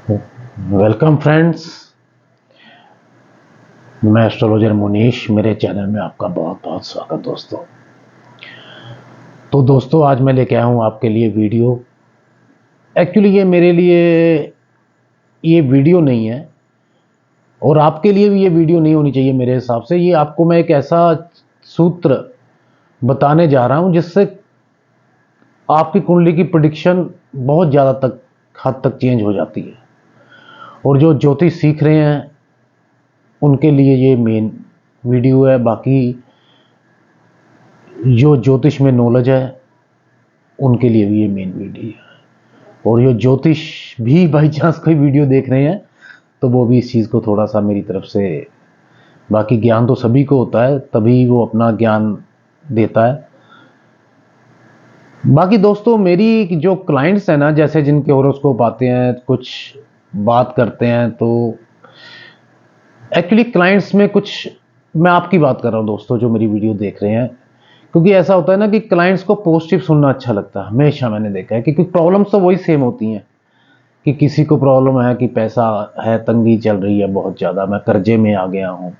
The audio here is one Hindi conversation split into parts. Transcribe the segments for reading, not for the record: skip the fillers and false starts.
वेलकम फ्रेंड्स, मैं एस्ट्रोलॉजर मुनीश। मेरे चैनल में आपका बहुत बहुत स्वागत दोस्तों। तो दोस्तों, आज मैं लेके आया हूँ आपके लिए वीडियो। एक्चुअली ये मेरे लिए ये वीडियो नहीं है और आपके लिए भी ये वीडियो नहीं होनी चाहिए मेरे हिसाब से। ये आपको मैं एक ऐसा सूत्र बताने जा रहा हूँ जिससे आपकी कुंडली की प्रेडिक्शन बहुत ज़्यादा तक हद तक चेंज हो जाती है। और जो ज्योतिष सीख रहे हैं उनके लिए ये मेन वीडियो है। बाकी जो ज्योतिष में नॉलेज है उनके लिए भी ये मेन वीडियो है। और जो ज्योतिष भी बाई चांस कोई वीडियो देख रहे हैं तो वो भी इस चीज़ को थोड़ा सा मेरी तरफ से, बाकी ज्ञान तो सभी को होता है, तभी वो अपना ज्ञान देता है। बाकी दोस्तों, मेरी जो क्लाइंट्स हैं ना, जैसे जिनके होरोस्कोप आते हैं, कुछ बात करते हैं, तो एक्चुअली क्लाइंट्स में कुछ, मैं आपकी बात कर रहा हूँ दोस्तों जो मेरी वीडियो देख रहे हैं, क्योंकि ऐसा होता है ना कि क्लाइंट्स को पॉजिटिव सुनना अच्छा लगता है। हमेशा मैंने देखा है, क्योंकि प्रॉब्लम्स तो वही सेम होती हैं कि किसी को प्रॉब्लम है कि पैसा है, तंगी चल रही है बहुत ज़्यादा, मैं कर्जे में आ गया हूँ,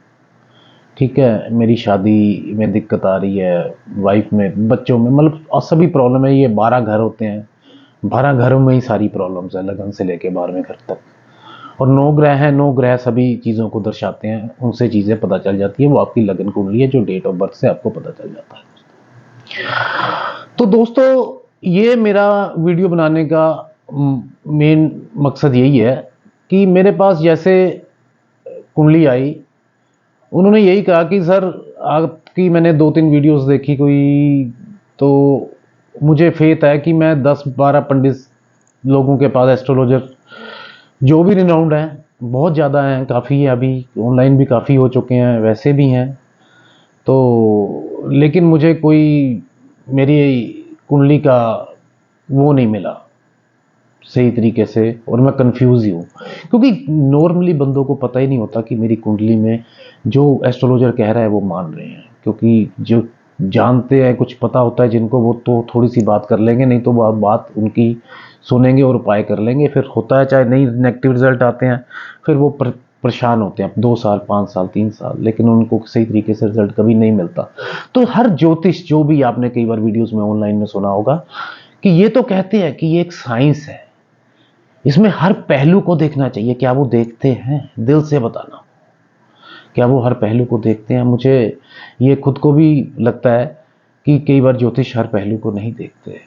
ठीक है, मेरी शादी में दिक्कत आ रही है, वाइफ में, बच्चों में, मतलब सभी प्रॉब्लम है। ये 12 घर होते हैं, 12 घरों में ही सारी प्रॉब्लम्स है, लगन से लेके 12वें घर तक। और 9 ग्रह हैं, 9 ग्रह सभी चीज़ों को दर्शाते हैं, उनसे चीज़ें पता चल जाती है। वो आपकी लगन कुंडली है जो डेट ऑफ बर्थ से आपको पता चल जाता है। तो दोस्तों, ये मेरा वीडियो बनाने का मेन मकसद यही है कि मेरे पास जैसे कुंडली आई, उन्होंने यही कहा कि सर आपकी मैंने 2-3 वीडियोस देखी कोई, तो मुझे फेथ है कि मैं 10-12 पंडित लोगों के पास, एस्ट्रोलॉजर जो भी रिनाउंड हैं, बहुत ज़्यादा हैं, काफ़ी है, अभी ऑनलाइन भी काफ़ी हो चुके हैं, वैसे भी हैं, तो लेकिन मुझे कोई मेरी कुंडली का वो नहीं मिला सही तरीके से, और मैं कंफ्यूज ही हूँ। क्योंकि नॉर्मली बंदों को पता ही नहीं होता कि मेरी कुंडली में जो एस्ट्रोलॉजर कह रहा है वो मान रहे हैं। क्योंकि जो जानते हैं, कुछ पता होता है जिनको, वो तो थोड़ी सी बात कर लेंगे, नहीं तो वो बात उनकी सुनेंगे और उपाय कर लेंगे। फिर होता है, चाहे नहीं नेगेटिव रिजल्ट आते हैं, फिर वो परेशान होते हैं 2 साल, 5 साल, 3 साल, लेकिन उनको सही तरीके से रिजल्ट कभी नहीं मिलता। तो हर ज्योतिष, जो भी आपने कई बार वीडियोस में ऑनलाइन में सुना होगा, कि ये तो कहते हैं कि ये एक साइंस है, इसमें हर पहलू को देखना चाहिए। क्या वो देखते हैं? दिल से बताना, क्या वो हर पहलू को देखते हैं? मुझे ये खुद को भी लगता है कि कई बार ज्योतिष हर पहलू को नहीं देखते,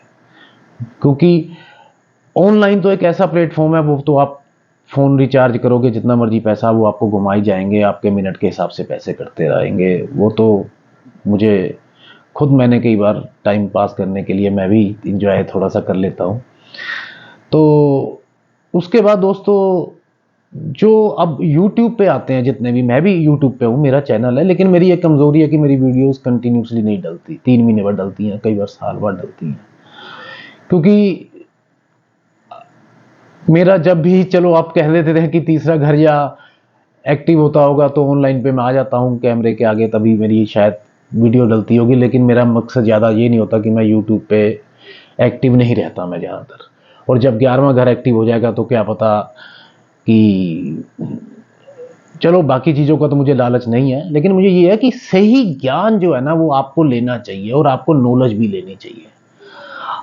क्योंकि ऑनलाइन तो एक ऐसा प्लेटफॉर्म है, वो तो आप फ़ोन रिचार्ज करोगे, जितना मर्जी पैसा, वो आपको घुमाई जाएंगे, आपके मिनट के हिसाब से पैसे कटते रहेंगे। वो तो मुझे खुद, मैंने कई बार टाइम पास करने के लिए मैं भी इंजॉय थोड़ा सा कर लेता हूँ। तो उसके बाद दोस्तों, जो अब YouTube पे आते हैं जितने भी, मैं भी YouTube पे हूँ, मेरा चैनल है, लेकिन मेरी एक कमज़ोरी है कि मेरी वीडियोस कंटिन्यूसली नहीं डलती, 3 महीने बाद डलती हैं, कई बार साल बाद डलती हैं। क्योंकि मेरा जब भी, चलो आप कह देते थे कि तीसरा घर या एक्टिव होता होगा तो ऑनलाइन पे मैं आ जाता हूँ कैमरे के आगे, तभी मेरी शायद वीडियो डलती होगी। लेकिन मेरा मकसद ज़्यादा ये नहीं होता कि मैं यूट्यूब पे एक्टिव नहीं रहता मैं ज़्यादातर। और जब 11वां घर एक्टिव हो जाएगा तो क्या पता कि, चलो बाकी चीज़ों का तो मुझे लालच नहीं है, लेकिन मुझे ये है कि सही ज्ञान जो है ना वो आपको लेना चाहिए, और आपको नॉलेज भी लेनी चाहिए।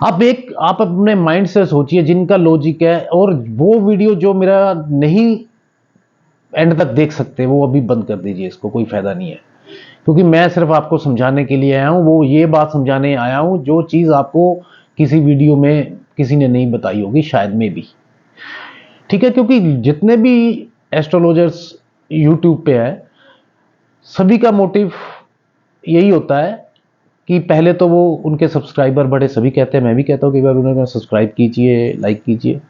आप अपने माइंड से सोचिए, जिनका लॉजिक है, और वो वीडियो जो मेरा नहीं एंड तक देख सकते, वो अभी बंद कर दीजिए, इसको कोई फायदा नहीं है। क्योंकि मैं सिर्फ आपको समझाने के लिए आया हूँ, वो ये बात समझाने आया हूँ जो चीज़ आपको किसी वीडियो में किसी ने नहीं बताई होगी, शायद में भी, ठीक है। क्योंकि जितने भी एस्ट्रोलॉजर्स यूट्यूब पे है, सभी का मोटिव यही होता है कि पहले तो वो उनके सब्सक्राइबर बढ़े, सभी कहते हैं, मैं भी कहता हूँ कई बार, उन्हें सब्सक्राइब कीजिए, लाइक कीजिए।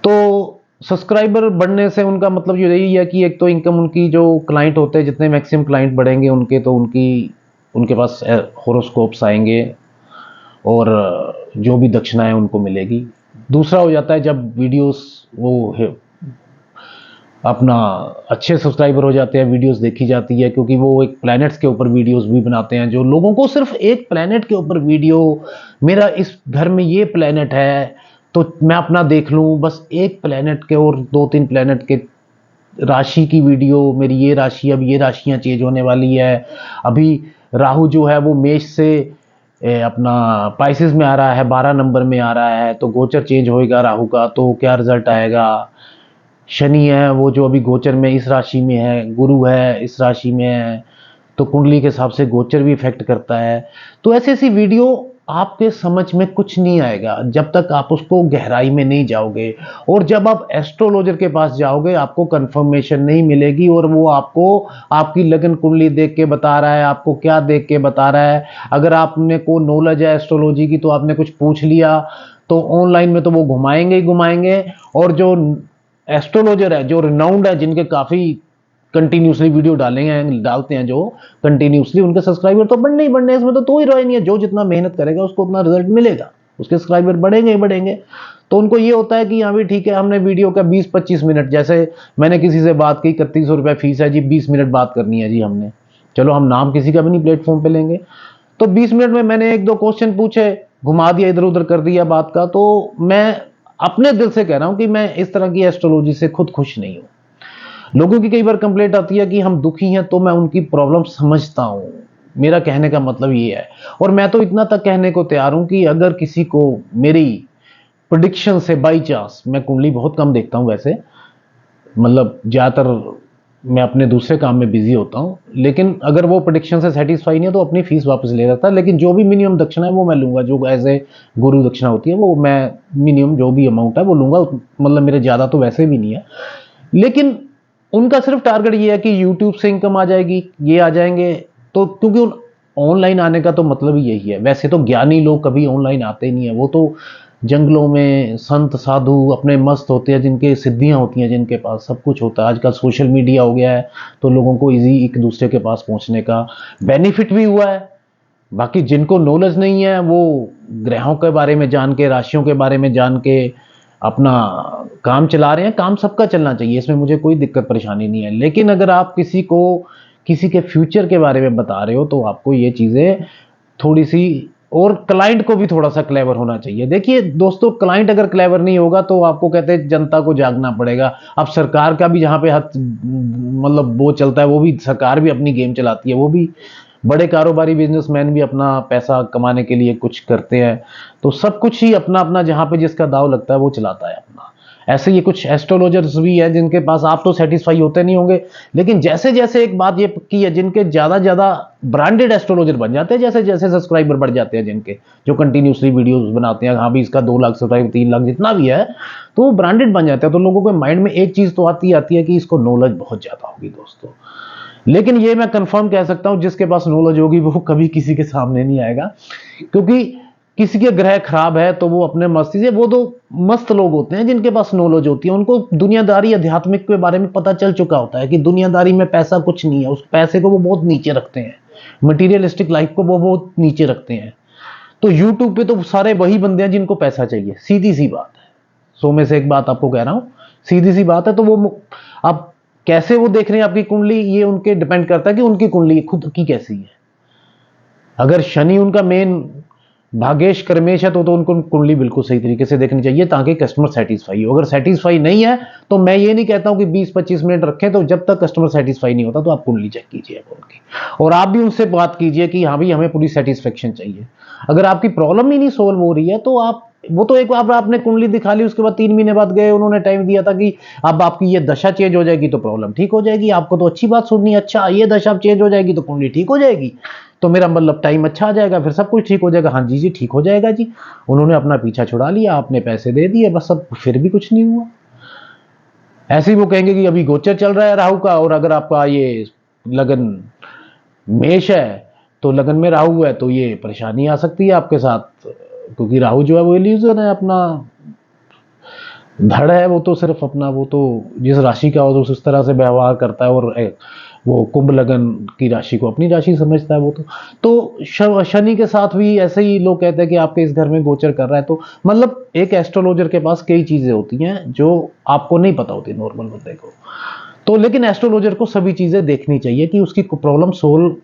तो सब्सक्राइबर बढ़ने से उनका मतलब यही है कि एक तो इनकम, उनकी जो क्लाइंट होते हैं, जितने मैक्सिमम क्लाइंट बढ़ेंगे उनके, तो उनके पास होरोस्कोप्स आएंगे, और जो भी दक्षिणाएं उनको मिलेगी। दूसरा हो जाता है जब वीडियोस वो अपना अच्छे सब्सक्राइबर हो जाते हैं, वीडियोस देखी जाती है, क्योंकि वो एक प्लैनेट्स के ऊपर वीडियोस भी बनाते हैं, जो लोगों को सिर्फ एक प्लैनेट के ऊपर वीडियो, मेरा इस घर में ये प्लैनेट है तो मैं अपना देख लूं बस एक प्लेनेट के और 2-3 प्लेनेट के राशि की वीडियो, मेरी ये राशि, अब ये राशियां चेंज होने वाली है, अभी राहु जो है वो मेष से अपना पाइसेस में आ रहा है, 12 नंबर में आ रहा है, तो गोचर चेंज होएगा राहु का, तो क्या रिजल्ट आएगा। शनि है वो जो अभी गोचर में इस राशि में है, गुरु है इस राशि में है, तो कुंडली के हिसाब से गोचर भी इफेक्ट करता है। तो ऐसी ऐसी वीडियो आपके समझ में कुछ नहीं आएगा जब तक आप उसको गहराई में नहीं जाओगे, और जब आप एस्ट्रोलॉजर के पास जाओगे आपको कंफर्मेशन नहीं मिलेगी, और वो आपको आपकी लगन कुंडली देख के बता रहा है, आपको क्या देख के बता रहा है। अगर आपने को नॉलेज है एस्ट्रोलॉजी की तो आपने कुछ पूछ लिया, तो ऑनलाइन में तो वो घुमाएंगे ही घुमाएंगे, और जो एस्ट्रोलॉजर है जो रिनाउंड है, जिनके काफी कंटिन्यूसली वीडियो डालते हैं जो कंटिन्यूसली, उनके सब्सक्राइबर तो बढ़ने ही बढ़ने हैं, इसमें तो ही रहा नहीं है। जो जितना मेहनत करेगा उसको उतना रिजल्ट मिलेगा, उसके सब्सक्राइबर बढ़ेंगे ही बढ़ेंगे। तो उनको ये होता है कि हाँ भी ठीक है, हमने वीडियो का 20-25 मिनट, जैसे मैंने किसी से बात की, 3100 रुपये फीस है जी, 20 मिनट बात करनी है जी हमने, चलो हम नाम किसी का भी नहीं प्लेटफॉर्म पे लेंगे, तो 20 मिनट में मैंने 1-2 क्वेश्चन पूछे, घुमा दिया, इधर उधर कर दिया बात का। तो मैं अपने दिल से कह रहा हूं कि मैं इस तरह की एस्ट्रोलॉजी से खुद खुश नहीं हूं। लोगों की कई बार कंप्लेंट आती है कि हम दुखी हैं, तो मैं उनकी प्रॉब्लम समझता हूं, मेरा कहने का मतलब ये है। और मैं तो इतना तक कहने को तैयार हूं कि अगर किसी को मेरी प्रिडिक्शन से बाई चांस, मैं कुंडली बहुत कम देखता हूं वैसे, मतलब ज्यादातर मैं अपने दूसरे काम में बिजी होता हूं, लेकिन अगर वो प्रिडिक्शन से सेटिस्फाई नहीं है तो अपनी फीस वापस ले जाता है। लेकिन जो भी मिनिमम दक्षिणा है वो मैं लूंगा, जो एज ए गुरु दक्षिणा होती है वो मैं मिनिमम जो भी अमाउंट है वो लूंगा, मतलब मेरे ज्यादा तो वैसे भी नहीं है। लेकिन उनका सिर्फ टारगेट ये है कि यूट्यूब से इनकम आ जाएगी, ये आ जाएंगे, तो क्योंकि ऑनलाइन आने का तो मतलब ही यही है। वैसे तो ज्ञानी लोग कभी ऑनलाइन आते नहीं है, वो तो जंगलों में संत साधु अपने मस्त होते हैं, जिनके सिद्धियां होती हैं, जिनके पास सब कुछ होता है। आजकल सोशल मीडिया हो गया है तो लोगों को इजी एक दूसरे के पास पहुंचने का बेनिफिट भी हुआ है। बाकी जिनको नॉलेज नहीं है वो ग्रहों के बारे में जान के, राशियों के बारे में जान के अपना काम चला रहे हैं। काम सबका चलना चाहिए, इसमें मुझे कोई दिक्कत परेशानी नहीं है। लेकिन अगर आप किसी को किसी के फ्यूचर के बारे में बता रहे हो तो आपको ये चीजें थोड़ी सी, और क्लाइंट को भी थोड़ा सा क्लेवर होना चाहिए। देखिए दोस्तों, क्लाइंट अगर क्लेवर नहीं होगा तो आपको कहते हैं जनता को जागना पड़ेगा। अब सरकार का भी जहां पे हाथ मतलब वो चलता है, वो भी सरकार भी अपनी गेम चलाती है, वो भी बड़े कारोबारी बिजनेसमैन भी अपना पैसा कमाने के लिए कुछ करते हैं। तो सब कुछ ही अपना अपना जहां पे जिसका दाव लगता है वो चलाता है अपना। ऐसे ये कुछ एस्ट्रोलॉजर्स भी है जिनके पास आप तो सेटिस्फाई होते नहीं होंगे, लेकिन जैसे जैसे एक बात ये पक्की है, जिनके ज्यादा ज्यादा ब्रांडेड एस्ट्रोलॉजर बन जाते हैं, जैसे जैसे सब्सक्राइबर बढ़ जाते हैं जिनके, जो कंटिन्यूसली वीडियोस बनाते हैं, हाँ भी इसका 2 लाख सब्सक्राइबर, 3 लाख जितना भी है, तो वो ब्रांडेड बन जाते हैं। तो लोगों के माइंड में एक चीज तो आती है कि इसको नॉलेज बहुत ज्यादा होगी दोस्तों। लेकिन ये मैं कंफर्म कह सकता हूं, जिसके पास नॉलेज होगी वो कभी किसी के सामने नहीं आएगा, क्योंकि किसी के ग्रह खराब है तो वो अपने मस्ती से, वो तो मस्त लोग होते हैं जिनके पास नॉलेज होती है, उनको दुनियादारी आध्यात्मिक के बारे में पता चल चुका होता है कि दुनियादारी में पैसा कुछ नहीं है। उस पैसे को वो बहुत नीचे रखते हैं, मटीरियलिस्टिक लाइफ को वो बहुत नीचे रखते हैं। तो यूट्यूब पे तो सारे वही बंदे हैं जिनको पैसा चाहिए, सीधी सी बात है। 100 में से एक बात आपको कह रहा हूं, सीधी सी बात है। तो वो आप कैसे वो देख रहे हैं आपकी कुंडली, ये उनके डिपेंड करता है कि उनकी कुंडली खुद की कैसी है। अगर शनि उनका मेन भागेश कर्मेश है तो उनको कुंडली बिल्कुल सही तरीके से देखनी चाहिए ताकि कस्टमर सेटिस्फाई हो। अगर सेटिस्फाई नहीं है तो मैं ये नहीं कहता हूं कि 20-25 मिनट रखें, तो जब तक कस्टमर सेटिस्फाई नहीं होता तो आप कुंडली चेक कीजिए उनकी, और आप भी उनसे बात कीजिए कि हाँ भाई हमें पूरी सेटिस्फेक्शन चाहिए। अगर आपकी प्रॉब्लम ही नहीं सोल्व हो रही है तो आप, वो तो एक बार आपने कुंडली दिखा ली, उसके बाद 3 महीने बाद गए, उन्होंने टाइम दिया था कि अब आपकी ये दशा चेंज हो जाएगी तो प्रॉब्लम ठीक हो जाएगी। आपको तो अच्छी बात सुननी है, अच्छा ये दशा चेंज हो जाएगी तो कुंडली ठीक हो जाएगी, तो मेरा मतलब टाइम अच्छा आ जाएगा, फिर सब कुछ ठीक हो जाएगा। हाँ जी जी ठीक हो जाएगा जी। उन्होंने अपना पीछा छुड़ा लिया, आपने पैसे दे दिए, बस अब फिर भी कुछ नहीं हुआ। ऐसे ही वो कहेंगे कि अभी गोचर चल रहा है राहु का, और अगर आपका ये लगन मेष है तो लगन में राहु है तो ये परेशानी आ सकती है आपके साथ, क्योंकि राहु जो है वो इल्यूजन है, अपना धड़ है, वो तो सिर्फ अपना, वो तो जिस राशि का हो तो उस तरह से व्यवहार करता है, और वो कुंभ लगन की राशि को अपनी राशि समझता है वो तो शनि के साथ भी ऐसे ही लोग कहते हैं कि आपके इस घर में गोचर कर रहा है। तो मतलब एक एस्ट्रोलॉजर के पास कई चीजें होती हैं जो आपको नहीं पता होती नॉर्मल बंदे को। तो लेकिन एस्ट्रोलॉजर को सभी चीजें देखनी चाहिए कि उसकी प्रॉब्लम सोल्व,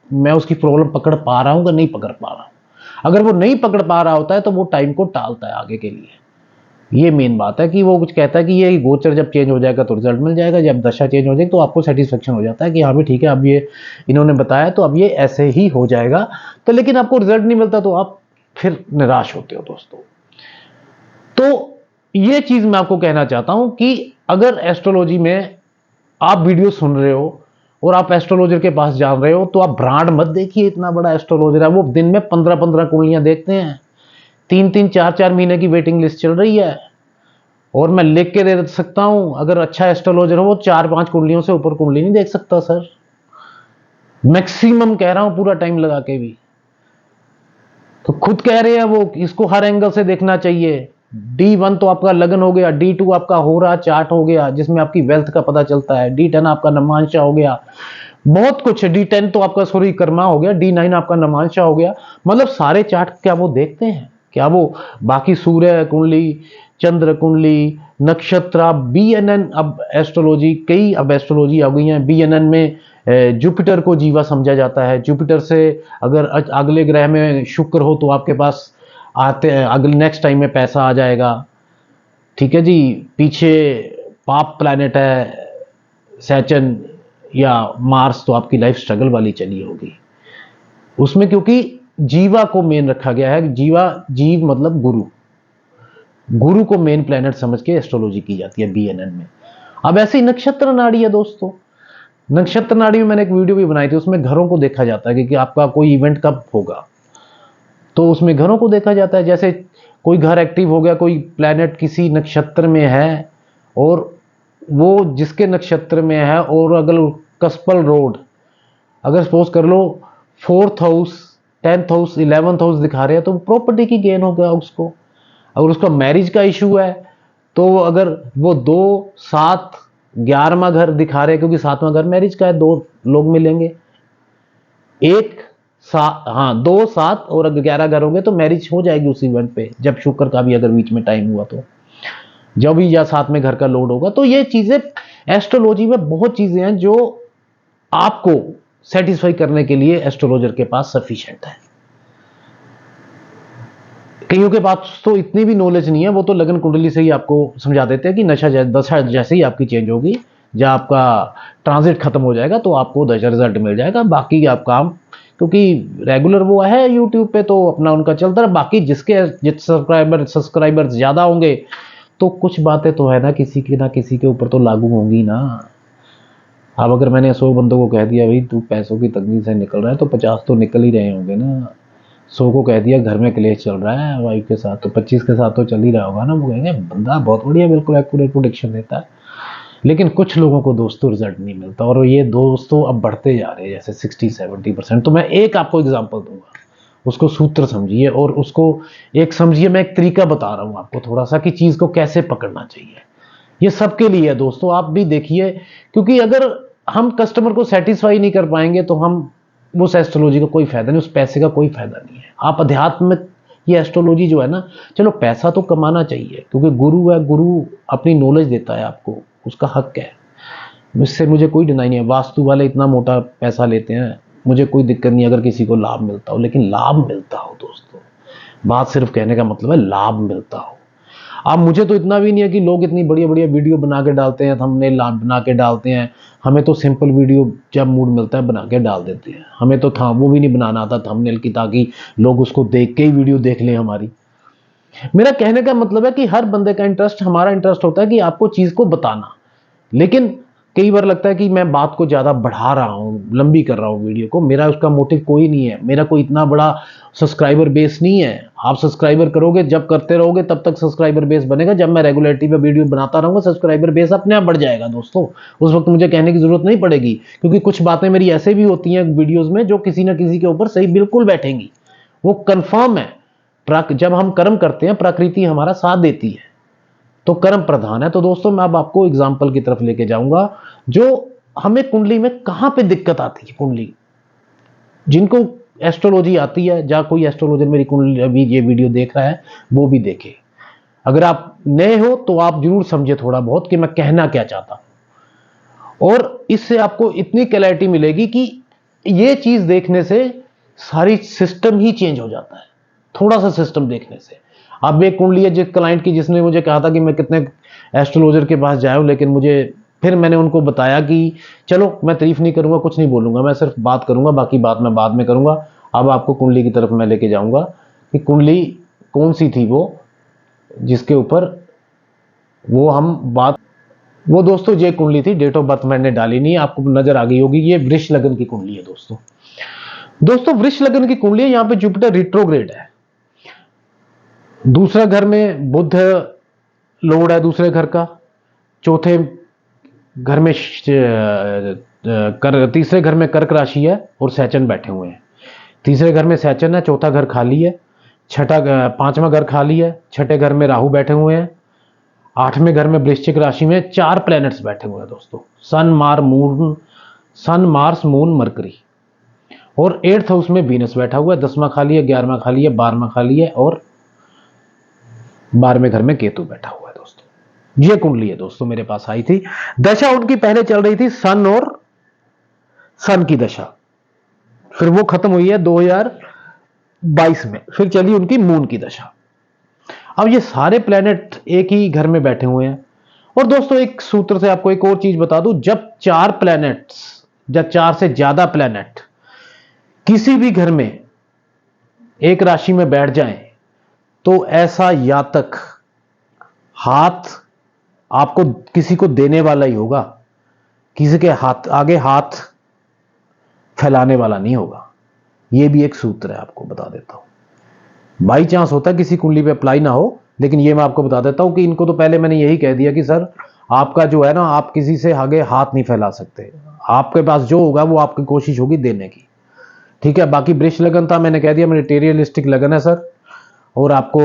मैं उसकी प्रॉब्लम पकड़ पा रहा हूं कि नहीं पकड़ पा रहा हूं। अगर वो नहीं पकड़ पा रहा होता है तो वो टाइम को टालता है आगे के लिए। ये मेन बात है कि वो कुछ कहता है कि ये गोचर जब चेंज हो जाएगा तो रिजल्ट मिल जाएगा, जब दशा चेंज हो जाएगी तो आपको सेटिस्फेक्शन हो जाता है कि हाँ भी ठीक है, अब ये इन्होंने बताया तो अब ये ऐसे ही हो जाएगा। तो लेकिन आपको रिजल्ट नहीं मिलता तो आप फिर निराश होते हो दोस्तों। तो ये चीज मैं आपको कहना चाहता हूं कि अगर एस्ट्रोलॉजी में आप वीडियो सुन रहे हो और आप एस्ट्रोलॉजर के पास जा रहे हो तो आप ब्रांड मत देखिए, इतना बड़ा एस्ट्रोलॉजर है, वो दिन में 15-15 कुंडलियां देखते हैं, 3-3 4-4 महीने की वेटिंग लिस्ट चल रही है। और मैं लिख के दे सकता हूं, अगर अच्छा एस्ट्रोलॉजर हो वो 4-5 कुंडलियों से ऊपर कुंडली नहीं देख सकता सर, मैक्सिमम कह रहा हूं, पूरा टाइम लगा के भी। तो खुद कह रहे हैं वो, इसको हर एंगल से देखना चाहिए। D1 तो आपका लगन हो गया, D2 आपका हो रहा चार्ट हो गया जिसमें आपकी वेल्थ का पता चलता है, D10 आपका नमांशा हो गया, बहुत कुछ है। D10 तो आपका सॉरी कर्मा हो गया, D9 आपका नमांशा हो गया। मतलब सारे चार्ट क्या वो देखते हैं? क्या वो बाकी सूर्य कुंडली, चंद्र कुंडली, नक्षत्र, BNN, अब एस्ट्रोलॉजी कई अब एस्ट्रोलॉजी आ गई है। BNN में जुपिटर को जीवा समझा जाता है। जुपिटर से अगर अगले ग्रह में शुक्र हो तो आपके पास आते हैं अगले नेक्स्ट टाइम में पैसा आ जाएगा, ठीक है जी। पीछे पाप प्लैनेट है सैटर्न या मार्स, तो आपकी लाइफ स्ट्रगल वाली चली होगी उसमें, क्योंकि जीवा को मेन रखा गया है। जीवा, जीव मतलब गुरु, गुरु को मेन प्लैनेट समझ के एस्ट्रोलॉजी की जाती है BNN में। अब ऐसी नक्षत्र नाड़ी है दोस्तों, नक्षत्र नाड़ी में मैंने एक वीडियो भी बनाई थी, उसमें घरों को देखा जाता है कि आपका कोई इवेंट कब होगा, तो उसमें घरों को देखा जाता है। जैसे कोई घर एक्टिव हो गया, कोई प्लैनेट किसी नक्षत्र में है और वो जिसके नक्षत्र में है, और अगर कस्पल रोड अगर सपोज कर लो 4th house, 10th house, 11th house दिखा रहे हैं तो प्रॉपर्टी की गेन हो गया उसको। अगर उसका मैरिज का इशू है तो अगर वो 2, 7, 11वां घर दिखा रहे हैं, क्योंकि 7वां घर मैरिज का है, 2 लोग मिलेंगे, 2, 7 और 11 घर होंगे तो मैरिज हो जाएगी उस इवेंट पे, जब शुक्र का भी अगर बीच में टाइम हुआ तो, जब भी या 7 में घर का लोड होगा। तो ये चीजें एस्ट्रोलॉजी में बहुत चीजें हैं जो आपको सेटिस्फाई करने के लिए एस्ट्रोलॉजर के पास सफिशिएंट है। कईयों के पास तो इतनी भी नॉलेज नहीं है, वो तो लगन कुंडली से ही आपको समझा देते हैं कि दशा जैसे ही आपकी चेंज होगी, जब आपका ट्रांजिट खत्म हो जाएगा तो आपको दशा रिजल्ट मिल जाएगा। बाकी आप काम, क्योंकि रेगुलर वो है यूट्यूब पे तो अपना उनका चलता है। बाकी जिसके सब्सक्राइबर ज्यादा होंगे तो कुछ बातें तो है ना किसी के ऊपर तो लागू होंगी ना। अब अगर मैंने 100 बंदों को कह दिया भाई तू पैसों की तंगी से निकल रहा है, तो 50 तो निकल ही रहे होंगे ना। 100 को कह दिया घर में क्लेश चल रहा है वाइफ के साथ, तो 25 के साथ तो चल ही रहा होगा ना। वो कहेंगे बंदा बहुत बढ़िया, बिल्कुल एक्यूरेट प्रोडिक्शन देता है। लेकिन कुछ लोगों को दोस्तों रिजल्ट नहीं मिलता, और ये दोस्तों अब बढ़ते जा रहे हैं, जैसे 60-70%। तो मैं एक आपको एग्जांपल दूंगा, उसको सूत्र समझिए, और उसको एक समझिए, मैं एक तरीका बता रहा हूं आपको थोड़ा सा कि चीज को कैसे पकड़ना चाहिए। ये सबके लिए है दोस्तों, आप भी देखिए, क्योंकि अगर हम कस्टमर को सेटिस्फाई नहीं कर पाएंगे तो हम उस एस्ट्रोलॉजी का कोई फायदा नहीं, उस पैसे का कोई फायदा नहीं है। आप अध्यात्म में ये एस्ट्रोलॉजी जो है ना, चलो पैसा तो कमाना चाहिए क्योंकि गुरु है, गुरु अपनी नॉलेज देता है आपको, उसका हक है, इससे मुझे कोई डिनाई नहीं है। वास्तु वाले इतना मोटा पैसा लेते हैं, मुझे कोई दिक्कत नहीं अगर किसी को लाभ मिलता हो, लेकिन लाभ मिलता हो दोस्तों। बात सिर्फ कहने का मतलब है लाभ मिलता हो। अब मुझे तो इतना भी नहीं है कि लोग इतनी बढ़िया बढ़िया वीडियो बना के डालते हैं, थंबनेल बना के डालते हैं। हमें तो सिंपल वीडियो जब मूड मिलता है बना के डाल देते हैं। हमें तो था वो भी नहीं बनाना आता थंबनेल की, ताकि लोग उसको देख के ही वीडियो देख लें हमारी। मेरा कहने का मतलब है कि हर बंदे का इंटरेस्ट, हमारा इंटरेस्ट होता है कि आपको चीज को बताना। लेकिन कई बार लगता है कि मैं बात को ज्यादा बढ़ा रहा हूं, लंबी कर रहा हूं वीडियो को। मेरा उसका मोटिव कोई नहीं है, मेरा कोई इतना बड़ा सब्सक्राइबर बेस नहीं है। आप सब्सक्राइबर करोगे, जब करते रहोगे तब तक सब्सक्राइबर बेस बनेगा। जब मैं रेगुलरिटी पे वीडियो बनाता रहूंगा सब्सक्राइबर बेस अपने आप बढ़ जाएगा दोस्तों। उस वक्त मुझे कहने की जरूरत नहीं पड़ेगी, क्योंकि कुछ बातें मेरी ऐसे भी होती हैं वीडियोज में जो किसी ना किसी के ऊपर सही बिल्कुल बैठेंगी, वो कंफर्म है। जब हम कर्म करते हैं प्रकृति हमारा साथ देती है, तो कर्म प्रधान है। तो दोस्तों मैं अब आपको एग्जाम्पल की तरफ लेके जाऊंगा, जो हमें कुंडली में कहां पे दिक्कत आती है। कुंडली जिनको एस्ट्रोलॉजी आती है, जहां कोई एस्ट्रोलॉजर मेरी कुंडली अभी ये वीडियो देख रहा है वो भी देखे। अगर आप नए हो तो आप जरूर समझे थोड़ा बहुत कि मैं कहना क्या चाहता हूं, और इससे आपको इतनी क्लैरिटी मिलेगी कि ये चीज देखने से सारी सिस्टम ही चेंज हो जाता है। थोड़ा सा सिस्टम देखने से अब एक कुंडली है जिस क्लाइंट की, जिसने मुझे कहा था कि मैं कितने एस्ट्रोलॉजर के पास जाऊं, लेकिन मुझे फिर मैंने उनको बताया कि चलो मैं तारीफ नहीं करूंगा, कुछ नहीं बोलूंगा, मैं सिर्फ बात करूंगा, बाकी बात मैं बाद में करूंगा। अब आपको कुंडली की तरफ मैं लेके जाऊंगा कि कुंडली कौन सी थी वो, जिसके ऊपर वो हम बात, वो दोस्तों ये कुंडली थी। डेट ऑफ बर्थ मैंने डाली नहीं है, आपको नजर आ गई होगी। ये वृष लगन की कुंडली है दोस्तों। दोस्तों वृष लगन की कुंडली है, यहां पे जुपिटर रिट्रोग्रेड है, दूसरा घर में बुध लॉर्ड है दूसरे घर का, चौथे घर में तीसरे घर में कर्क राशि है और सैचन बैठे हुए हैं। तीसरे घर में सैचन है, चौथा घर खाली है, पांचवा घर खाली है, छठे घर में राहु बैठे हुए हैं, आठवें घर में वृश्चिक राशि में 4 प्लैनेट्स बैठे हुए हैं दोस्तों, सन मार्स मून मरकरी। और 8th हाउस में वीनस बैठा हुआ है, 10वां खाली है, 11वां खाली है, 12वां खाली है, और 12वें घर में केतु बैठा हुआ है दोस्तों। ये कुंडली है दोस्तों, मेरे पास आई थी। दशा उनकी पहले चल रही थी सन और सन की दशा, फिर वो खत्म हुई है 2022 में, फिर चली उनकी मून की दशा। अब ये सारे प्लेनेट एक ही घर में बैठे हुए हैं। और दोस्तों एक सूत्र से आपको एक और चीज बता दूं, जब 4 प्लेनेट्स या 4 से ज्यादा प्लेनेट किसी भी घर में एक राशि में बैठ जाएं, तो ऐसा यातक हाथ आपको किसी को देने वाला ही होगा, किसी के हाथ आगे हाथ फैलाने वाला नहीं होगा। यह भी एक सूत्र है, आपको बता देता हूं। बाई चांस होता है किसी कुंडली पे अप्लाई ना हो, लेकिन यह मैं आपको बता देता हूं कि इनको तो पहले मैंने यही कह दिया कि सर आपका जो है ना, आप किसी से आगे हाथ नहीं फैला सकते, आपके पास जो होगा वो आपकी कोशिश होगी देने की, ठीक है। बाकी वृष लगन था, मैंने कह दिया मटेरियलिस्टिक लगन है सर, और आपको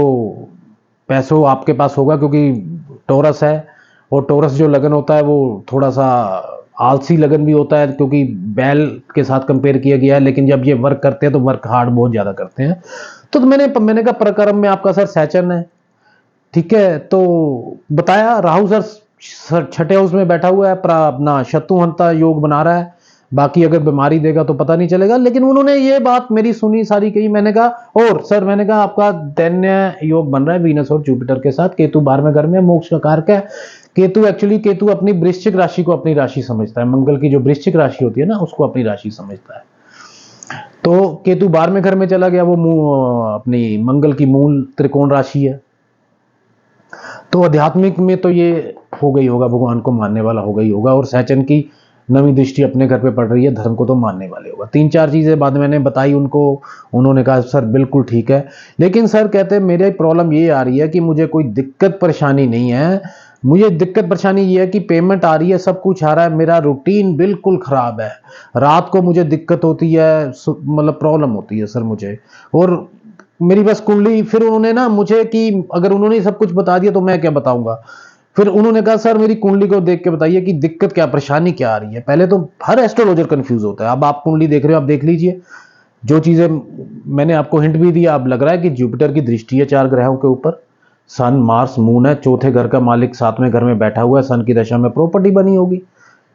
पैसों आपके पास होगा, क्योंकि टोरस है, और टोरस जो लगन होता है वो थोड़ा सा आलसी लगन भी होता है, क्योंकि बैल के साथ कंपेयर किया गया है, लेकिन जब ये वर्क करते हैं तो वर्क हार्ड बहुत ज्यादा करते हैं। तो मैंने कहा प्रकर्म में आपका सर सैचन है, ठीक है। तो बताया राहु सर छठे हाउस में बैठा हुआ है, अपना शत्रुहंता योग बना रहा है, बाकी अगर बीमारी देगा तो पता नहीं चलेगा। लेकिन उन्होंने ये बात मेरी सुनी, सारी कही। मैंने कहा और सर, मैंने कहा आपका दैन्य योग बन रहा है वीनस और जुपिटर के साथ, केतु 12वें घर में मोक्ष का कारक है। केतु अपनी वृश्चिक राशि को अपनी राशि समझता है, मंगल की जो वृश्चिक राशि होती है ना, उसको अपनी राशि समझता है। तो केतु 12वें घर में चला गया, वो अपनी मंगल की मूल त्रिकोण राशि है। तो आध्यात्मिक में तो ये हो गई होगा, भगवान को मानने वाला हो गई होगा, और सैचन की नवी दृष्टि अपने घर पे पड़ रही है, धर्म को तो मानने वाले होगा। 3-4 चीजें बाद मैंने बताई उनको, उन्होंने कहा सर बिल्कुल ठीक है। लेकिन सर कहते हैं मेरी प्रॉब्लम ये आ रही है कि मुझे कोई दिक्कत परेशानी नहीं है, मुझे दिक्कत परेशानी ये है कि पेमेंट आ रही है, सब कुछ आ रहा है, मेरा रूटीन बिल्कुल खराब है, रात को मुझे दिक्कत होती है, मतलब प्रॉब्लम होती है सर मुझे। और मेरी बस कुंडली, फिर उन्होंने ना मुझे कि अगर उन्होंने सब कुछ बता दिया तो मैं क्या बताऊंगा। फिर उन्होंने कहा सर मेरी कुंडली को देख के बताइए कि दिक्कत क्या, परेशानी क्या आ रही है। पहले तो हर एस्ट्रोलॉजर कंफ्यूज होता है। अब आप कुंडली देख रहे हो, आप देख लीजिए, जो चीजें मैंने आपको हिंट भी दिया, अब लग रहा है कि जुपिटर की दृष्टि है 4 ग्रहों के ऊपर, सन मार्स मून है, चौथे घर का मालिक 7वें घर में बैठा हुआ है, सन की दशा में प्रॉपर्टी बनी होगी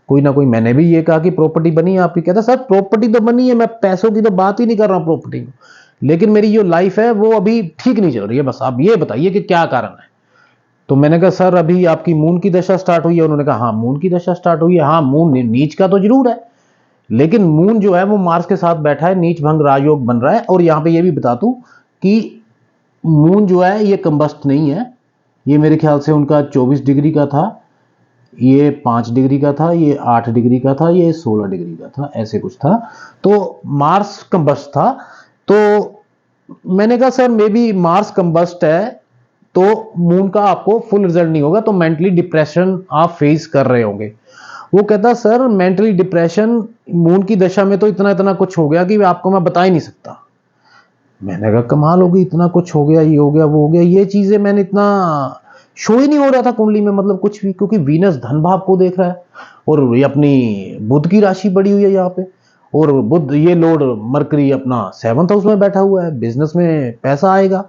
कोई ना कोई। मैंने भी ये कहा कि प्रॉपर्टी बनी है आपकी, कहता सर प्रॉपर्टी तो बनी है, मैं पैसों की तो बात ही नहीं कर रहा हूं प्रॉपर्टी की, लेकिन मेरी जो लाइफ है वो अभी ठीक नहीं चल रही है, बस आप ये बताइए कि क्या कारण है। तो मैंने कहा सर अभी आपकी मून की दशा स्टार्ट हुई है। उन्होंने कहा हाँ मून की दशा स्टार्ट हुई है, हाँ मून नीच का तो जरूर है, लेकिन मून जो है वो मार्स के साथ बैठा है, नीच भंग राजयोग बन रहा है। और यहां पे ये भी बता दूं कि मून जो है ये कंबस्ट नहीं है, ये मेरे ख्याल से उनका 24 डिग्री का था, ये 5 डिग्री का था, ये 8 डिग्री का था, ये 16 डिग्री का था, ऐसे कुछ था। तो मार्स कंबस्ट था। तो मैंने कहा sir may be Mars combust है तो मून का आपको फुल रिजल्ट नहीं होगा, तो मेंटली डिप्रेशन आप फेस कर रहे होंगे। वो कहता सर मेंटली डिप्रेशन मून की दशा में तो इतना इतना कुछ हो गया कि आपको मैं बता ही नहीं सकता। मैंने कहा कमाल होगी, इतना कुछ हो गया, ये हो गया, वो हो गया, ये चीजें मैंने इतना शो ही नहीं हो रहा था कुंडली में, मतलब कुछ भी, क्योंकि वीनस धन भाव को देख रहा है, और ये अपनी बुध की राशि बड़ी हुई है यहाँ पे, और बुध ये लॉर्ड मरकरी अपना 7th हाउस में बैठा हुआ है, बिजनेस में पैसा आएगा,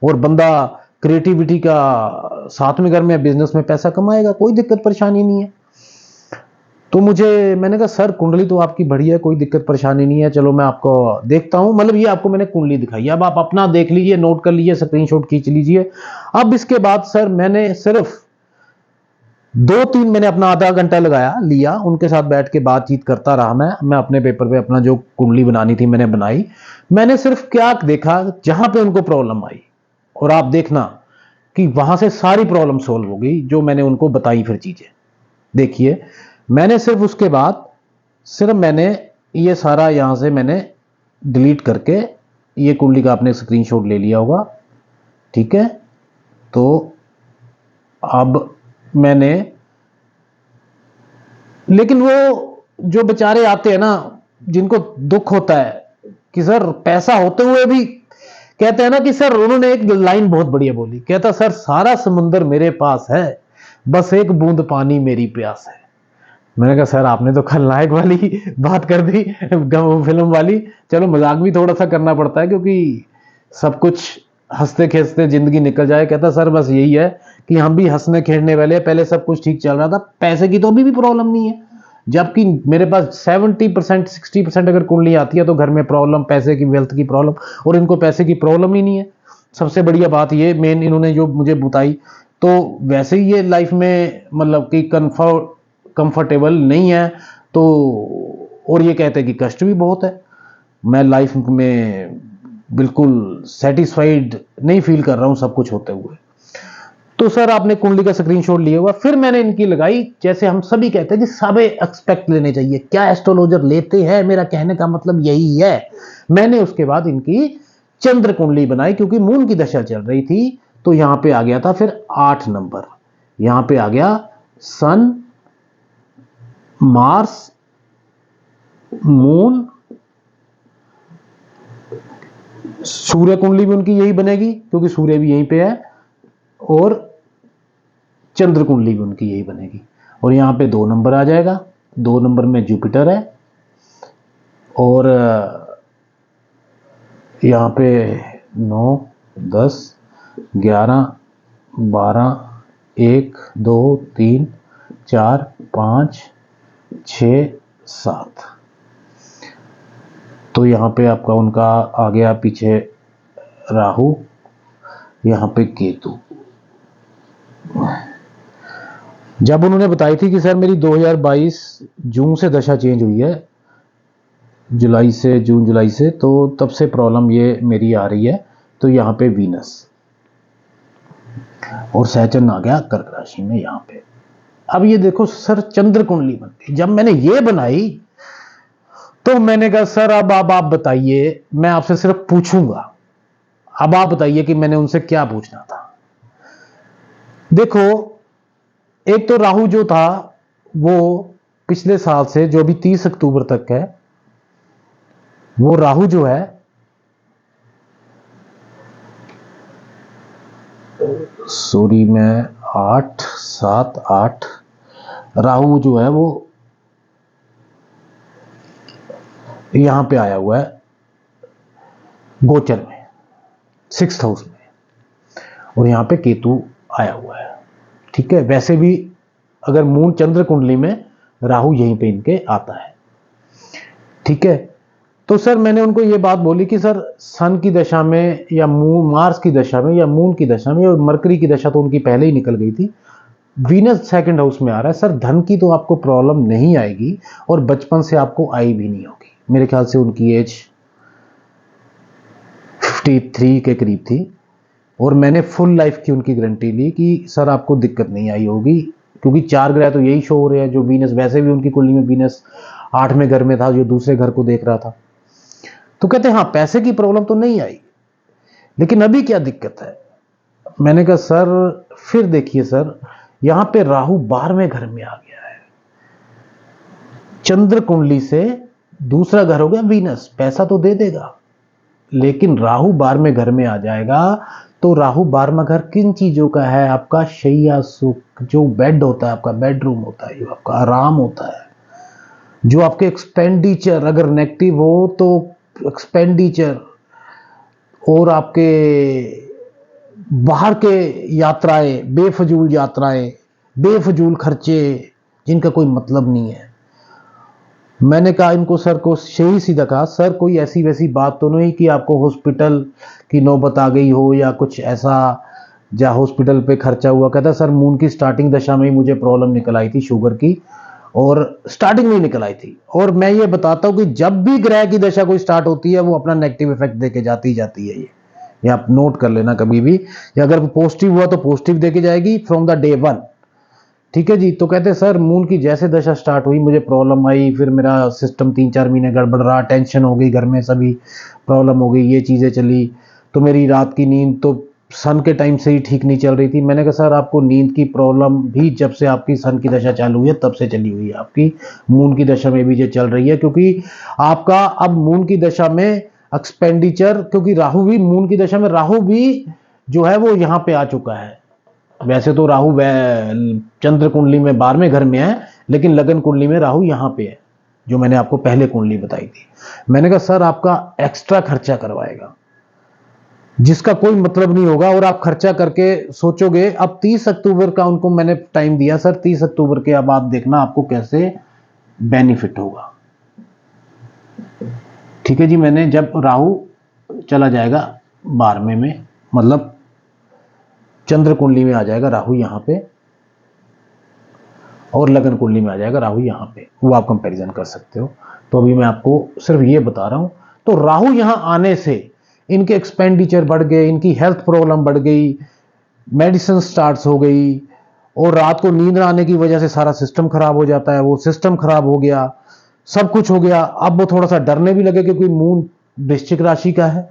और बंदा क्रिएटिविटी का 7वें घर में, बिजनेस में पैसा कमाएगा, कोई दिक्कत परेशानी नहीं है। तो मैंने कहा सर कुंडली तो आपकी बढ़िया है, कोई दिक्कत परेशानी नहीं है, चलो मैं आपको देखता हूं, मतलब ये आपको मैंने कुंडली दिखाई, अब आप अपना देख लीजिए, नोट कर लीजिए, स्क्रीनशॉट खींच लीजिए। अब इसके बाद सर मैंने सिर्फ 2-3 मैंने अपना आधा घंटा लगाया लिया, उनके साथ बैठ के बातचीत करता रहा। मैं अपने पेपर पे अपना जो कुंडली बनानी थी मैंने बनाई। मैंने सिर्फ क्या देखा, जहां पे उनको प्रॉब्लम आई, और आप देखना कि वहां से सारी प्रॉब्लम सोल्व हो गई जो मैंने उनको बताई। फिर चीजें देखिए, मैंने सिर्फ उसके बाद सिर्फ मैंने ये सारा यहां से मैंने डिलीट करके, ये कुंडली का आपने स्क्रीनशॉट ले लिया होगा, ठीक है। तो अब मैंने, लेकिन वो जो बेचारे आते हैं ना, जिनको दुख होता है कि सर पैसा होते हुए भी, कहते हैं ना कि सर, उन्होंने एक लाइन बहुत बढ़िया बोली, कहता सर सारा समुंदर मेरे पास है, बस एक बूंद पानी मेरी प्यास है। मैंने कहा सर आपने तो खलनायक वाली बात कर दी, फिल्म वाली। चलो मजाक भी थोड़ा सा करना पड़ता है, क्योंकि सब कुछ हंसते खेलते जिंदगी निकल जाए। कहता सर बस यही है कि हम भी हंसने खेलने वाले, पहले सब कुछ ठीक चल रहा था, पैसे की तो अभी भी प्रॉब्लम नहीं है, जबकि मेरे पास 70% 60% अगर कुंडली आती है तो घर में प्रॉब्लम, पैसे की, वेल्थ की प्रॉब्लम, और इनको पैसे की प्रॉब्लम ही नहीं है। सबसे बढ़िया बात ये मेन इन्होंने जो मुझे बताई, तो वैसे ही ये लाइफ में मतलब कि कंफर्टेबल नहीं है, तो और ये कहते हैं कि कष्ट भी बहुत है, मैं लाइफ में बिल्कुल सेटिस्फाइड नहीं फील कर रहा हूं सब कुछ होते हुए। तो सर आपने कुंडली का स्क्रीनशॉट लिया हुआ, फिर मैंने इनकी लगाई, जैसे हम सभी कहते हैं कि सब एक्सपेक्ट लेने चाहिए, क्या एस्ट्रोलॉजर लेते हैं, मेरा कहने का मतलब यही है। मैंने उसके बाद इनकी चंद्र कुंडली बनाई, क्योंकि मून की दशा चल रही थी, तो यहां पे आ गया था फिर 8 नंबर, यहां पे आ गया सन, मार्स, मून, सूर्य कुंडली भी उनकी यही बनेगी क्योंकि सूर्य भी यहीं पे है, और चंद्र कुंडली भी उनकी यही बनेगी। और यहां पे 2 नंबर आ जाएगा, 2 नंबर में जुपिटर है, और यहां पे 9, 10, 11, 12, 1, 2, 3, 4, 5, 6, 7। तो यहां पे आपका उनका आ गया पीछे राहु, यहां पे केतु। जब उन्होंने बताई थी कि सर मेरी 2022 जून से दशा चेंज हुई है, जुलाई से, जून जुलाई से, तो तब से प्रॉब्लम ये मेरी आ रही है, तो यहां पे वीनस और सैटर्न आ गया कर्क राशि में यहां पे। अब ये देखो सर चंद्र कुंडली बनती, जब मैंने ये बनाई तो मैंने कहा सर अब आप बताइए, मैं आपसे सिर्फ पूछूंगा, अब आप बताइए कि मैंने उनसे क्या पूछना था। देखो, एक तो राहु जो था वो पिछले साल से, जो भी 30 अक्टूबर तक है, वो राहु जो है, सॉरी मैं 8, 7, 8, राहु जो है वो यहां पे आया हुआ है गोचर में, 6th हाउस में, और यहां पे केतु आया हुआ है, ठीक है। वैसे भी अगर मून चंद्र कुंडली में राहु यहीं पे इनके आता है, ठीक है। तो सर मैंने उनको ये बात बोली कि सर सन की दशा में या मून, मार्स की दशा में या मून की दशा में, और मरकरी की दशा तो उनकी पहले ही निकल गई थी, वीनस 2nd हाउस में आ रहा है सर, धन की तो आपको प्रॉब्लम नहीं आएगी, और बचपन से आपको आई भी नहीं होगी। मेरे ख्याल से उनकी एज 53 के करीब थी, और मैंने फुल लाइफ की उनकी गारंटी ली कि सर आपको दिक्कत नहीं आई होगी, क्योंकि 4 ग्रह तो यही शो हो रहे हैं, जो वीनस, वैसे भी उनकी कुंडली में वीनस 8वें घर में था, जो दूसरे घर को देख रहा था। तो कहते हैं हाँ पैसे की प्रॉब्लम तो नहीं आई, लेकिन अभी क्या दिक्कत है। मैंने कहा सर फिर देखिए सर, यहां पे राहु 12वें घर में आ गया है, चंद्र कुंडली से दूसरा घर हो गया वीनस, पैसा तो दे देगा, लेकिन राहु 12वें घर में आ जाएगा, तो राहु 12वां घर किन चीजों का है, आपका शैया सुख, जो बेड होता है, आपका बेडरूम होता है, जो आपका आराम होता है, जो आपके एक्सपेंडिचर अगर नेगेटिव हो तो एक्सपेंडिचर, और आपके बाहर के यात्राएं, बेफजूल यात्राएं, बेफजूल खर्चे जिनका कोई मतलब नहीं है, मैंने कहा इनको, सर को यही सीधा कहा, सर कोई ऐसी वैसी बात तो नहीं कि आपको हॉस्पिटल की नौबत आ गई हो या कुछ ऐसा, या हॉस्पिटल पे खर्चा हुआ। कहता सर मून की स्टार्टिंग दशा में ही मुझे प्रॉब्लम निकल आई थी शुगर की, और स्टार्टिंग में ही निकल आई थी। और मैं ये बताता हूँ कि जब भी ग्रह की दशा कोई स्टार्ट होती है वो अपना नेगेटिव इफेक्ट देके जाती ही जाती है। ये आप नोट कर लेना कभी भी, या अगर पॉजिटिव हुआ तो पॉजिटिव देके जाएगी फ्रॉम द डे वन। ठीक है जी। तो कहते सर मून की जैसे दशा स्टार्ट हुई मुझे प्रॉब्लम आई, फिर मेरा सिस्टम 3-4 महीने गड़बड़ रहा, टेंशन हो गई घर में, सभी प्रॉब्लम हो गई, ये चीज़ें चली, तो मेरी रात की नींद तो सन के टाइम से ही ठीक नहीं चल रही थी। मैंने कहा सर आपको नींद की प्रॉब्लम भी जब से आपकी सन की दशा चालू हुई है तब से चली हुई है, आपकी मून की दशा में भी ये चल रही है, क्योंकि आपका अब मून की दशा में एक्सपेंडिचर, क्योंकि राहु भी मून की दशा में, राहु भी जो है वो यहाँ पे आ चुका है। वैसे तो राहु चंद्र कुंडली में 12वें घर में है, लेकिन लगन कुंडली में राहु यहां पे है, जो मैंने आपको पहले कुंडली बताई थी। मैंने कहा सर आपका एक्स्ट्रा खर्चा करवाएगा जिसका कोई मतलब नहीं होगा, और आप खर्चा करके सोचोगे। अब 30 अक्टूबर का उनको मैंने टाइम दिया, सर 30 अक्टूबर के अब आप देखना आपको कैसे बेनिफिट होगा। ठीक है जी। मैंने जब राहु चला जाएगा 12वें में, मतलब चंद्र कुंडली में आ जाएगा राहु यहां पे, और लगन कुंडली में आ जाएगा राहु यहां पे, वो आप कंपैरिजन कर सकते हो। तो अभी मैं आपको सिर्फ ये बता रहा हूं। तो राहु यहां आने से इनके एक्सपेंडिचर बढ़ गए, इनकी हेल्थ प्रॉब्लम बढ़ गई, मेडिसिन स्टार्ट हो गई, और रात को नींद ना आने की वजह से सारा सिस्टम खराब हो जाता है। वो सिस्टम खराब हो गया, सब कुछ हो गया। अब वो थोड़ा सा डरने भी लगे क्योंकि मून वृश्चिक राशि का है।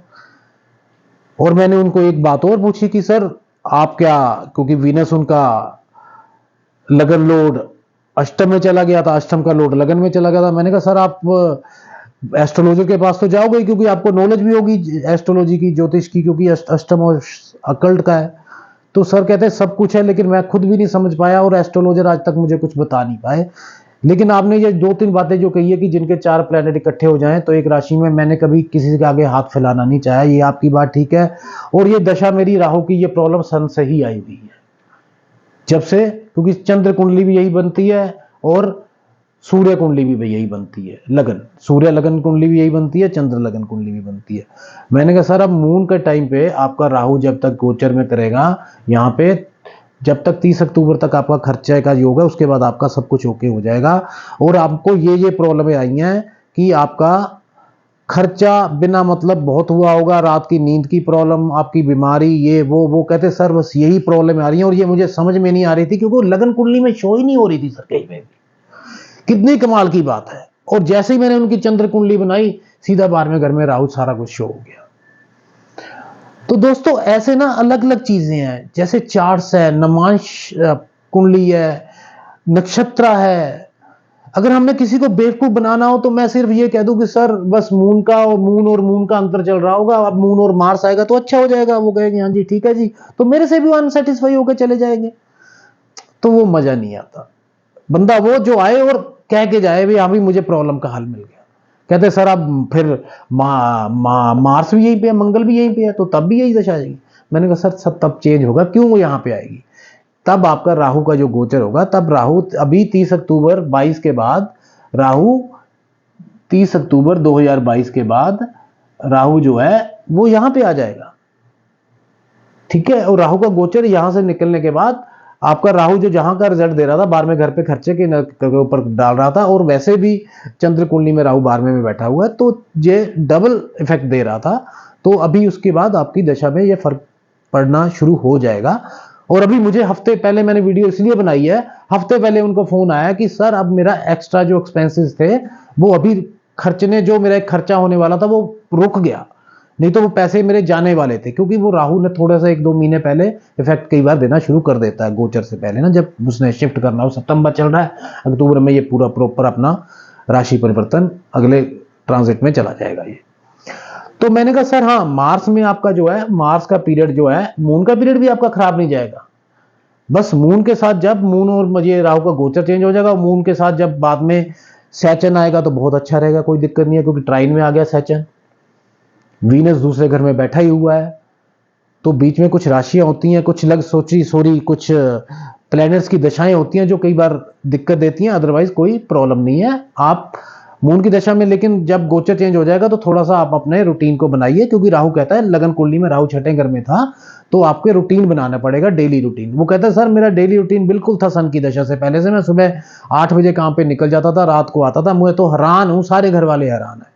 और मैंने उनको एक बात और पूछी कि सर आप क्या, क्योंकि वीनस उनका लगन लोड अष्टम में चला गया था, अष्टम का लोड लगन में चला गया था। मैंने कहा सर आप एस्ट्रोलॉजर के पास तो जाओगे क्योंकि आपको नॉलेज भी होगी एस्ट्रोलॉजी की, ज्योतिष की, क्योंकि अष्टम और अकल्ट का है। तो सर कहते हैं सब कुछ है, लेकिन मैं खुद भी नहीं समझ पाया और एस्ट्रोलॉजर आज तक मुझे कुछ बता नहीं पाए। लेकिन आपने ये 2-3 बातें जो कही है कि जिनके 4 प्लैनेट इकट्ठे हो जाएं तो एक राशि में, मैंने कभी किसी के आगे हाथ फैलाना नहीं चाहा, ये आपकी बात ठीक है। और ये दशा मेरी राहु की ये प्रॉब्लम सन से ही आई हुई है, जब से, क्योंकि चंद्र कुंडली भी यही बनती है और सूर्य कुंडली भी यही बनती है, लगन सूर्य लगन कुंडली भी यही बनती है, चंद्र लगन कुंडली भी बनती है। मैंने कहा सर अब मून के टाइम पे आपका राहु जब तक गोचर में करेगा यहाँ पे, जब तक 30 अक्टूबर तक आपका खर्चे का योग है, उसके बाद आपका सब कुछ ओके हो जाएगा। और आपको ये प्रॉब्लमें आई हैं कि आपका खर्चा बिना मतलब बहुत हुआ होगा, रात की नींद की प्रॉब्लम, आपकी बीमारी, ये वो कहते सर बस यही प्रॉब्लम आ रही है। और ये मुझे समझ में नहीं आ रही थी क्योंकि लगन कुंडली में शो ही नहीं हो रही थी सर कहीं पे भी। कितनी कमाल की बात है। और जैसे ही मैंने उनकी चंद्र कुंडली बनाई, सीधा 12वें घर में राहु, सारा कुछ शो हो गया। तो दोस्तों ऐसे ना अलग अलग चीजें हैं, जैसे चार्ट्स है, नमांश कुंडली है, नक्षत्र है। अगर हमने किसी को बेवकूफ बनाना हो तो मैं सिर्फ ये कह दूं कि सर बस मून और मून का अंतर चल रहा होगा, अब मून और मार्स आएगा तो अच्छा हो जाएगा। वो कहेंगे हाँ जी ठीक है जी, तो मेरे से भी अनसेटिस्फाई होकर चले जाएंगे, तो वो मजा नहीं आता। बंदा वो जो आए और कह के जाए भी हाँ भी मुझे प्रॉब्लम का हल मिल गया। कहते सर अब फिर मार्स भी यहीं पे है, मंगल भी यहीं पे है, तो तब भी यही दशा आएगी। मैंने कहा सर सब तब चेंज होगा, क्यों वो यहाँ पे आएगी, तब आपका राहु का जो गोचर होगा, तब राहु अभी 30 अक्टूबर 22 के बाद, राहु 30 अक्टूबर 2022 के बाद राहु जो है वो यहां पे आ जाएगा। ठीक है। और राहु का गोचर यहां से निकलने के बाद आपका राहु जो जहां का रिजल्ट दे रहा था 12वें घर पे खर्चे के ऊपर डाल रहा था, और वैसे भी चंद्र कुंडली में राहु 12वें में बैठा हुआ है, तो ये डबल इफेक्ट दे रहा था। तो अभी उसके बाद आपकी दशा में ये फर्क पड़ना शुरू हो जाएगा। और अभी मुझे हफ्ते पहले मैंने वीडियो इसलिए बनाई है, हफ्ते पहले उनको फोन आया कि सर अब मेरा एक्स्ट्रा जो एक्सपेंसेस थे वो अभी खर्चने, जो मेरा एक खर्चा होने वाला था वो रुक गया, नहीं तो वो पैसे मेरे जाने वाले थे। क्योंकि वो राहु ने थोड़ा सा 1-2 महीने पहले इफेक्ट कई बार देना शुरू कर देता है गोचर से पहले ना, जब उसने शिफ्ट करना हो। सितंबर चल रहा है, अक्टूबर में ये पूरा प्रॉपर अपना राशि परिवर्तन अगले ट्रांजिट में चला जाएगा ये। तो मैंने कहा सर हाँ मार्स में आपका जो है, मार्स का पीरियड जो है, मून का पीरियड भी आपका खराब नहीं जाएगा। बस मून के साथ जब मून और मुझे राहु का गोचर चेंज हो जाएगा, मून के साथ जब बाद में सैचन आएगा तो बहुत अच्छा रहेगा, कोई दिक्कत नहीं है, क्योंकि ट्राइन में आ गया सैचन, वीनस दूसरे घर में बैठा ही हुआ है। तो बीच में कुछ राशियां होती हैं, कुछ कुछ प्लैनेट्स की दशाएं होती हैं जो कई बार दिक्कत देती हैं, अदरवाइज कोई प्रॉब्लम नहीं है। आप मून की दशा में। लेकिन जब गोचर चेंज हो जाएगा तो थोड़ा सा आप अपने रूटीन को बनाइए, क्योंकि राहु कहता है, लगन कुंडली में राहु छठे घर में था, तो आपके रूटीन बनाना पड़ेगा, डेली रूटीन। वो कहता है सर मेरा डेली रूटीन बिल्कुल था सन की दशा से पहले से, मैं सुबह 8 बजे काम पे निकल जाता था, रात को आता था, मैं तो हैरान हूं, सारे घर वाले हैरान है।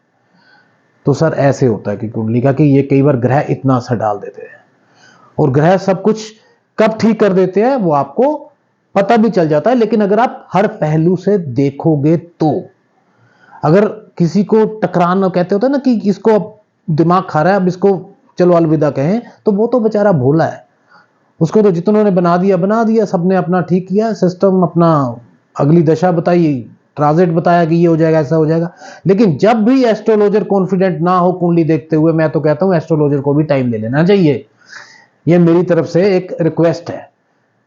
तो सर ऐसे होता है कि कुंडली का, कि ये कई बार ग्रह इतना असर डाल देते हैं, और ग्रह सब कुछ कब ठीक कर देते हैं वो आपको पता भी चल जाता है। लेकिन अगर आप हर पहलू से देखोगे तो, अगर किसी को टकराना कहते होते हैं ना, कि इसको अब दिमाग खा रहा है, अब इसको चलो अलविदा कहें, तो वो तो बेचारा भोला है, उसको तो जितनों ने बना दिया, सबने अपना ठीक किया सिस्टम, अपना अगली दशा बताई, ट्रांजिट बताया कि ये हो जाएगा, ऐसा हो जाएगा। लेकिन जब भी एस्ट्रोलॉजर कॉन्फिडेंट ना हो कुंडली देखते हुए, मैं तो कहता हूं एस्ट्रोलॉजर को भी टाइम ले लेना चाहिए। ये मेरी तरफ से एक रिक्वेस्ट है।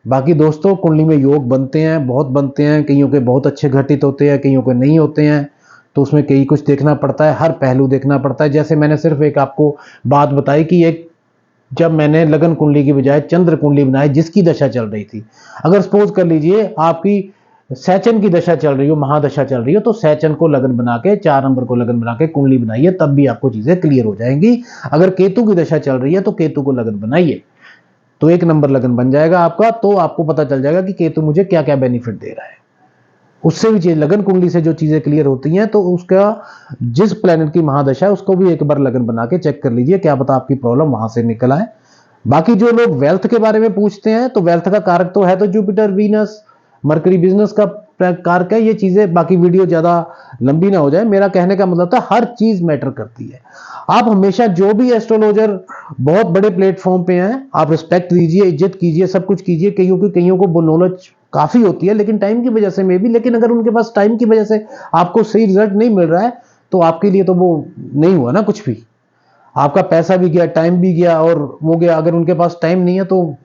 बाकी दोस्तों, कुंडली में योग बनते हैं, बहुत बनते हैं, कईयों के बहुत अच्छे घटित होते हैं, कईयों के नहीं होते हैं, तो उसमें कई कुछ देखना पड़ता है, हर पहलू देखना पड़ता है। जैसे मैंने सिर्फ एक आपको बात बताई कि एक, जब मैंने लगन कुंडली की बजाय चंद्र कुंडली बनाई जिसकी दशा चल रही थी, अगर सपोज कर लीजिए आपकी सैचन की दशा चल रही हो, महादशा चल रही हो, तो सैचन को लगन बना के, 4 नंबर को लगन बना के कुंडली बनाइए, तब भी आपको चीजें क्लियर हो जाएंगी। अगर केतु की दशा चल रही है तो केतु को लगन बनाइए, तो 1 नंबर लगन बन जाएगा आपका, तो आपको पता चल जाएगा कि केतु मुझे क्या क्या बेनिफिट दे रहा है। उससे भी चीज, लगन कुंडली से जो चीजें क्लियर होती हैं, तो उसका जिस प्लेनेट की महादशा है उसको भी एक बार लगन बना के चेक कर लीजिए, क्या पता आपकी प्रॉब्लम वहां से निकल आए। बाकी जो लोग वेल्थ के बारे में पूछते हैं, तो वेल्थ का कारक तो है तो जुपिटर, वीनस, मरकरी बिजनेस का कारक है, ये चीजें, बाकी वीडियो ज्यादा लंबी ना हो जाए, मेरा कहने का मतलब था हर चीज मैटर करती है। आप हमेशा जो भी एस्ट्रोलॉजर बहुत बड़े प्लेटफॉर्म पे हैं, आप रिस्पेक्ट दीजिए, इज्जत कीजिए, सब कुछ कीजिए, कईयों को वो नॉलेज काफी होती है, लेकिन टाइम की वजह से में भी, लेकिन अगर उनके पास टाइम की वजह से आपको सही रिजल्ट नहीं मिल रहा है, तो आपके लिए तो वो नहीं हुआ ना कुछ भी, आपका पैसा भी गया, टाइम भी गया और वो गया। अगर उनके पास टाइम नहीं है तो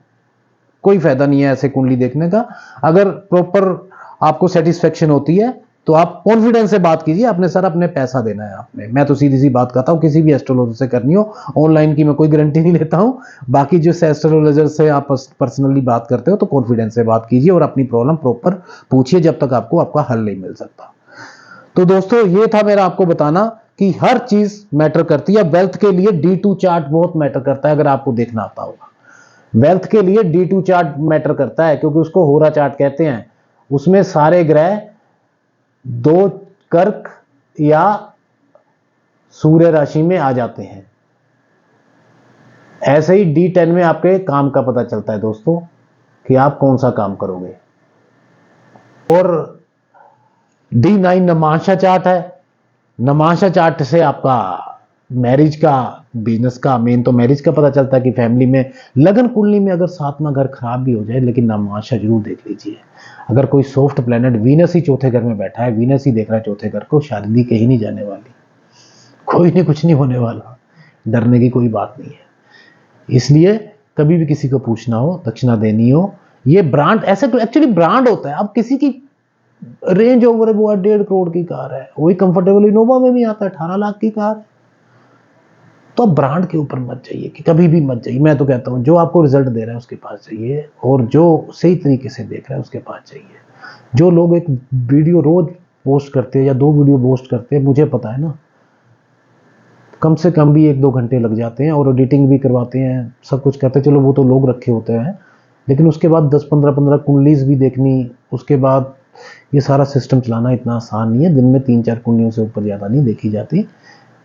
कोई फायदा नहीं है ऐसे कुंडली देखने का। अगर प्रॉपर आपको सेटिस्फेक्शन होती है तो आप कॉन्फिडेंस से बात कीजिए, आपने सर अपने पैसा देना है आपने, मैं तो सीधी सी बात करता हूं, किसी भी एस्ट्रोलॉजर से करनी हो, ऑनलाइन की मैं कोई गारंटी नहीं लेता हूं। बाकी जो एस्ट्रोलॉजर से आप पर्सनली बात करते हो तो कॉन्फिडेंस से बात कीजिए और अपनी प्रॉब्लम प्रॉपर पूछिए, जब तक आपको आपका हल नहीं मिल सकता। तो दोस्तों, ये था मेरा आपको बताना कि हर चीज मैटर करती है। वेल्थ के लिए D2 चार्ट बहुत मैटर करता है, अगर आपको देखना आता होगा। वेल्थ के लिए D2 चार्ट मैटर करता है, क्योंकि उसको होरा चार्ट कहते हैं। उसमें सारे ग्रह 2 कर्क या सूर्य राशि में आ जाते हैं। ऐसे ही D10 में आपके काम का पता चलता है दोस्तों, कि आप कौन सा काम करोगे। और D9 नमांशा चार्ट है। नमांशा चार्ट से आपका मैरिज का, बिजनेस का, मेन तो मैरिज का पता चलता है कि फैमिली में, लगन कुंडली में अगर 7वां घर खराब भी हो जाए, लेकिन नमांशा जरूर देख लीजिए। अगर कोई सॉफ्ट प्लेनेट वीनस ही चौथे घर में बैठा है, वीनस ही देख रहा है चौथे घर को, शादी कहीं नहीं जाने वाली, कोई नहीं, कुछ नहीं होने वाला, डरने की कोई बात नहीं है। इसलिए कभी भी किसी को पूछना हो, दक्षिणा देनी हो, ये ब्रांड ऐसे तो एक्चुअली ब्रांड होता है। अब किसी की रेंज ओवर है, वो 1.5 करोड़ की कार है, वही कंफर्टेबल इनोवा में भी आता है, 18 लाख की कार। तो ब्रांड के ऊपर मत जाइए, कि कभी भी मत जाइए। मैं तो कहता हूं जो आपको रिजल्ट दे रहा है उसके पास जाइए, और जो सही तरीके से देख रहा है उसके पास जाइए। जो लोग एक वीडियो रोज पोस्ट करते हैं या 2 वीडियो पोस्ट करते हैं, मुझे पता है ना, कम से कम भी 1-2 घंटे लग जाते हैं, और एडिटिंग भी करवाते हैं, सब कुछ करते हैं। चलो वो तो लोग रखे होते हैं, लेकिन उसके बाद 10-15 कुंडलीज भी देखनी, उसके बाद ये सारा सिस्टम चलाना इतना आसान नहीं है। दिन में 3-4 कुंडलियों से ऊपर ज्यादा नहीं देखी जाती।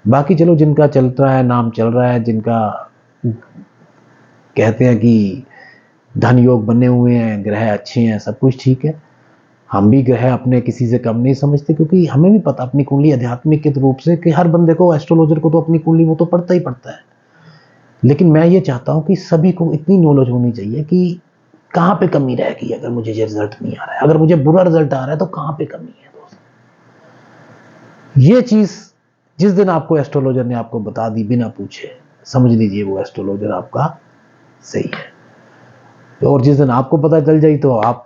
बाकी चलो, जिनका चल रहा है, नाम चल रहा है, जिनका कहते हैं कि धन योग बने हुए हैं, ग्रह अच्छे हैं, सब कुछ ठीक है। हम भी ग्रह अपने किसी से कम नहीं समझते, क्योंकि हमें भी पता अपनी कुंडली आध्यात्मिक के रूप से, कि हर बंदे को, एस्ट्रोलॉजर को तो अपनी कुंडली वो तो पढ़ता ही पड़ता है। लेकिन मैं ये चाहता हूं कि सभी को इतनी नॉलेज होनी चाहिए कि कहां पे कमी रहेगी अगर मुझे ये रिजल्ट नहीं आ रहा है, अगर मुझे बुरा रिजल्ट आ रहा है तो कहां पे कमी है दोस्त। ये चीज जिस दिन आपको एस्ट्रोलॉजर ने आपको बता दी बिना पूछे, समझ लीजिए वो एस्ट्रोलॉजर आपका सही है। और जिस दिन आपको पता चल जाए तो आप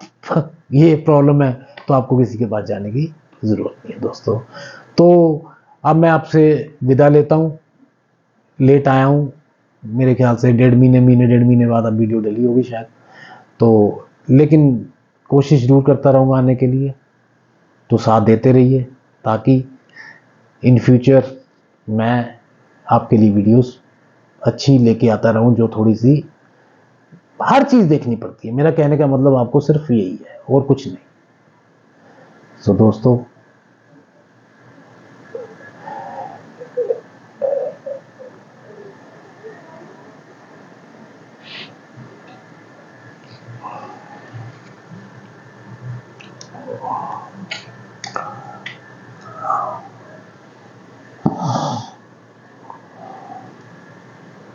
ये प्रॉब्लम है, तो आपको किसी के पास जाने की जरूरत नहीं है दोस्तों। तो अब मैं आपसे विदा लेता हूं, लेट आया हूं, मेरे ख्याल से 1.5 महीने बाद अब वीडियो डली होगी शायद, तो लेकिन कोशिश जरूर करता रहूंगा आने के लिए। तो साथ देते रहिए, ताकि इन फ्यूचर मैं आपके लिए वीडियोस अच्छी लेके आता रहूं, जो थोड़ी सी हर चीज़ देखनी पड़ती है। मेरा कहने का मतलब आपको सिर्फ यही है और कुछ नहीं। सो दोस्तों,